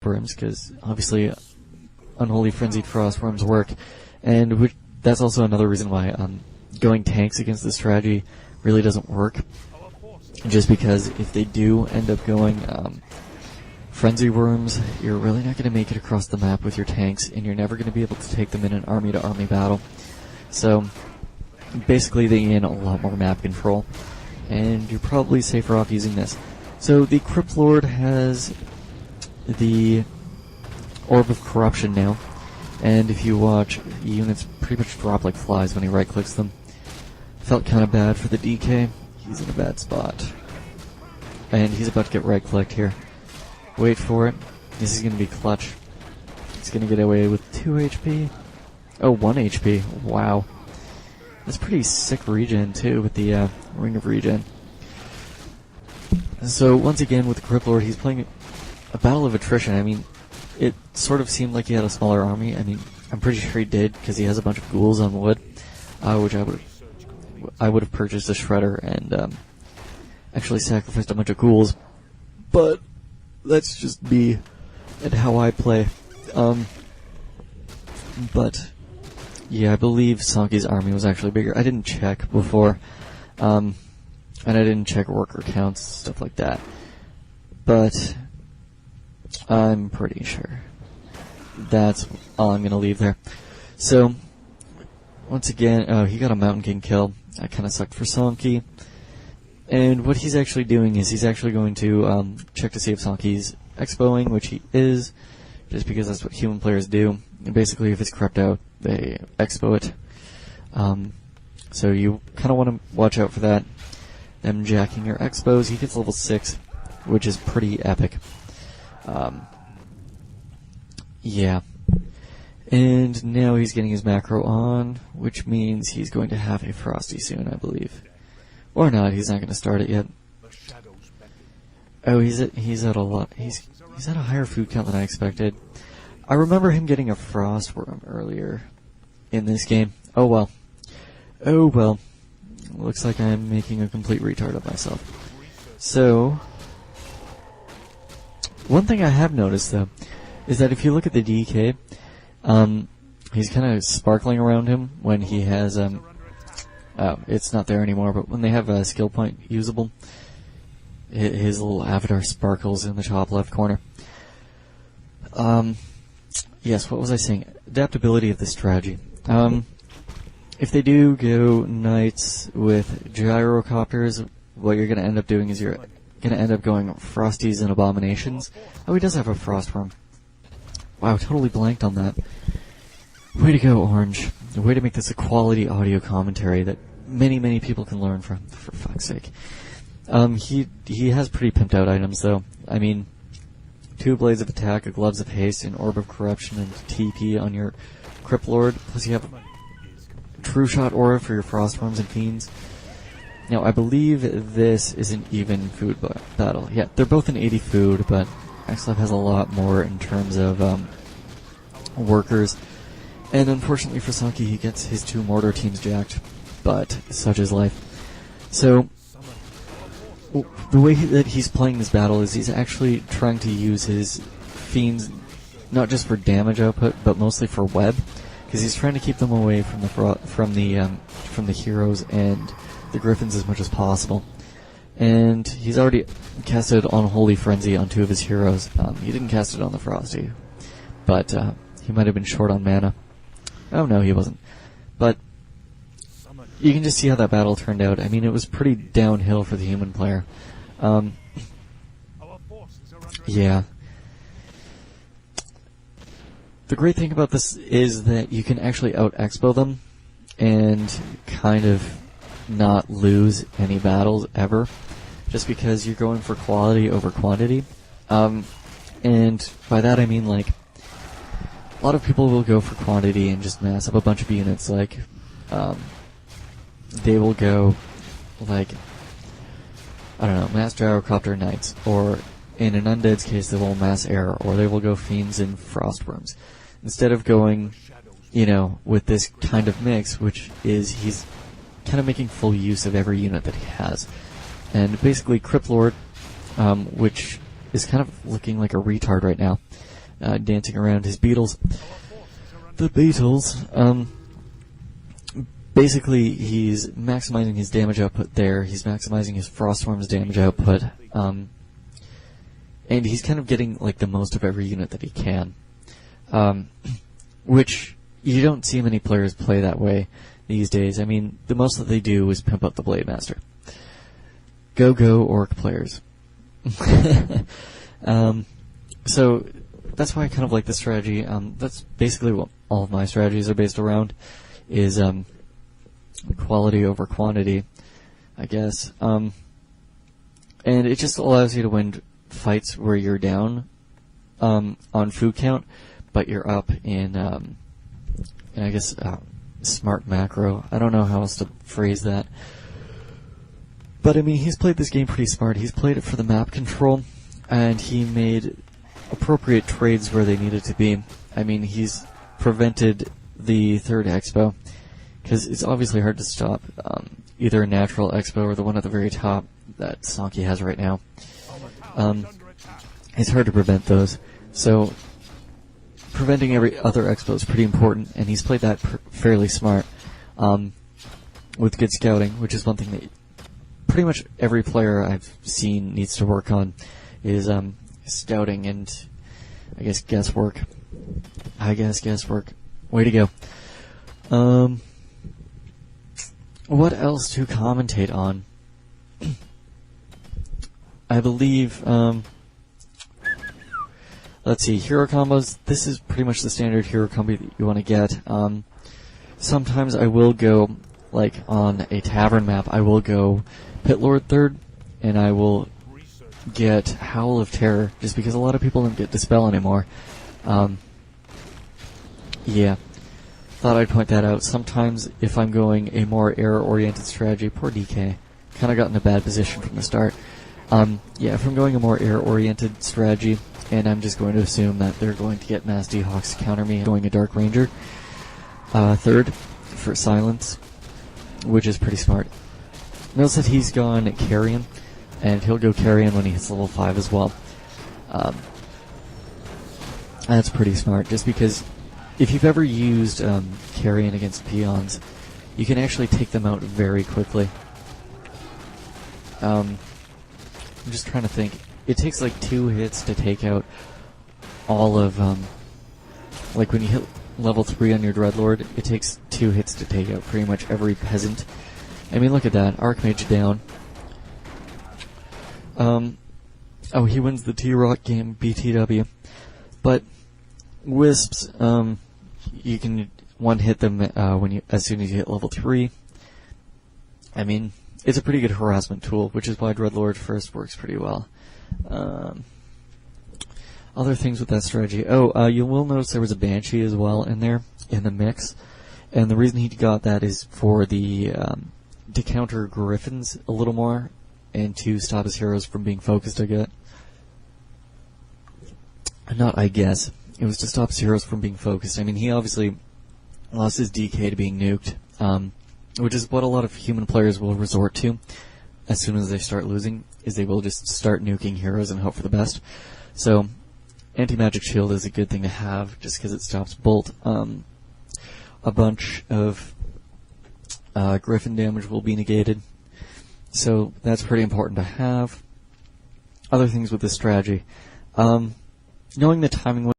Frostworms, because obviously Unholy Frenzied Frostworms work, and that's also another reason why going tanks against this strategy really doesn't work, just because if they do end up going Frenzy Worms, you're really not going to make it across the map with your tanks, and you're never going to be able to take them in an army-to-army battle. So basically they gain a lot more map control, and you're probably safer off using this. So the Crypt Lord has the Orb of Corruption now, and if you watch, units pretty much drop like flies when he right-clicks them. Felt kind of bad for the DK. He's in a bad spot. And he's about to get right-clicked here. Wait for it. This is going to be clutch. He's going to get away with 2 HP. Oh, 1 HP. Wow. That's pretty sick regen, too, with the Ring of Regen. So, once again, with the Crypt Lord, he's playing a battle of attrition. I mean, it sort of seemed like he had a smaller army. I mean, I'm pretty sure he did, because he has a bunch of ghouls on wood, which I would have purchased a Shredder and actually sacrificed a bunch of ghouls. But that's just me and how I play. But yeah, I believe Sanki's army was actually bigger. I didn't check before, and I didn't check worker counts, stuff like that. But I'm pretty sure. That's all I'm gonna leave there. So once again, he got a Mountain King kill. That kind of sucked for Sanki. And what he's actually doing is he's actually going to check to see if Sanki's expoing, which he is, just because that's what human players do. And basically, if it's crept out, they expo it. So you kind of want to watch out for that. Them jacking your expos. He gets level 6, which is pretty epic. Yeah. And now he's getting his macro on, which means he's going to have a Frosty soon, I believe. Or not, he's not going to start it yet. Oh, he's at a lot. He's at a higher food count than I expected. I remember him getting a Frostworm earlier in this game. Oh well. Oh well. Looks like I'm making a complete retard of myself. So, one thing I have noticed though, is that if you look at the DK, he's kind of sparkling around him when he has, oh, it's not there anymore, but when they have a skill point usable, his little avatar sparkles in the top left corner. Yes, what was I saying? Adaptability of this strategy. If they do go knights with gyrocopters, what you're going to end up doing is you're going to end up going Frosties and Abominations. Oh, he does have a Frostworm. Wow, totally blanked on that. Way to go, Orange. Way to make this a quality audio commentary that many, many people can learn from, for fuck's sake. He has pretty pimped out items, though. I mean, 2 Blades of Attack, a Gloves of Haste, an Orb of Corruption, and TP on your Crypt Lord. Plus you have a True Shot Aura for your Frostworms and Fiends. Now, I believe this is an even food battle. Yeah, they're both an 80 food, but Axelab has a lot more in terms of workers. And unfortunately for Sanki, he gets his 2 mortar teams jacked. But such is life. So, the way that he's playing this battle is he's actually trying to use his Fiends not just for damage output, but mostly for web, because he's trying to keep them away from the heroes and the Griffins as much as possible. And he's already casted Unholy Frenzy on 2 of his heroes. He didn't cast it on the Frosty, but he might have been short on mana. Oh no, he wasn't. But you can just see how that battle turned out. I mean, it was pretty downhill for the human player. Yeah. The great thing about this is that you can actually out-expo them and kind of not lose any battles ever, just because you're going for quality over quantity. And by that I mean, like, a lot of people will go for quantity and just mass up a bunch of units. Like, they will go, like, I don't know, mass Gyrocopter Knights, or in an Undead's case, they will mass Air, or they will go Fiends and Frostworms. Instead of going, you know, with this kind of mix, which is, he's kind of making full use of every unit that he has. And basically, Crypt Lord, which is kind of looking like a retard right now, dancing around his beetles. The beetles, basically he's maximizing his damage output there, he's maximizing his Frostworm's damage output, and he's kind of getting like the most of every unit that he can. Which you don't see many players play that way these days. I mean, the most that they do is pimp up the Blade Master. Go Orc players. So that's why I kind of like this strategy. That's basically what all of my strategies are based around, is quality over quantity, I guess. And it just allows you to win fights where you're down on food count, but you're up in I guess smart macro. I don't know how else to phrase that. But I mean, he's played this game pretty smart. He's played it for the map control, and he made appropriate trades where they needed to be. I mean, he's prevented the third expo, because it's obviously hard to stop either a natural expo or the one at the very top that Sonky has right now. It's hard to prevent those. So preventing every other expo is pretty important, and he's played that fairly smart with good scouting, which is one thing that pretty much every player I've seen needs to work on, is scouting and I guess guesswork. Way to go. What else to commentate on? I believe, let's see, hero combos. This is pretty much the standard hero combo that you want to get. Sometimes I will go, like on a tavern map, I will go Pit Lord third, and I will get Howl of Terror, just because a lot of people don't get Dispel anymore. Yeah. Thought I'd point that out. Sometimes, if I'm going a more air-oriented strategy, poor DK, kind of got in a bad position from the start. Yeah, if I'm going a more air-oriented strategy, and I'm just going to assume that they're going to get Mass D-Hawks to counter me, going a Dark Ranger third for silence, which is pretty smart. Notice that he's gone Carrion, and he'll go Carrion when he hits level 5 as well. That's pretty smart, just because if you've ever used Carrion against peons, you can actually take them out very quickly. I'm just trying to think. It takes like 2 hits to take out all of, like when you hit level 3 on your Dreadlord, it takes 2 hits to take out pretty much every peasant. I mean, look at that. Archmage down. Oh, he wins the T-Rock game, BTW. But Wisps, you can one-hit them as soon as you hit level 3. I mean, it's a pretty good harassment tool, which is why Dreadlord first works pretty well. Other things with that strategy. You will notice there was a Banshee as well in there, in the mix. And the reason he got that is for the to counter Griffins a little more, and to stop his heroes from being focused, I guess. Not I guess. It was to stop his heroes from being focused. I mean, he obviously lost his DK to being nuked, which is what a lot of human players will resort to as soon as they start losing, is they will just start nuking heroes and hope for the best. So, anti-magic shield is a good thing to have, just because it stops bolt. A bunch of Griffin damage will be negated, so that's pretty important to have. Other things with this strategy. Knowing the timing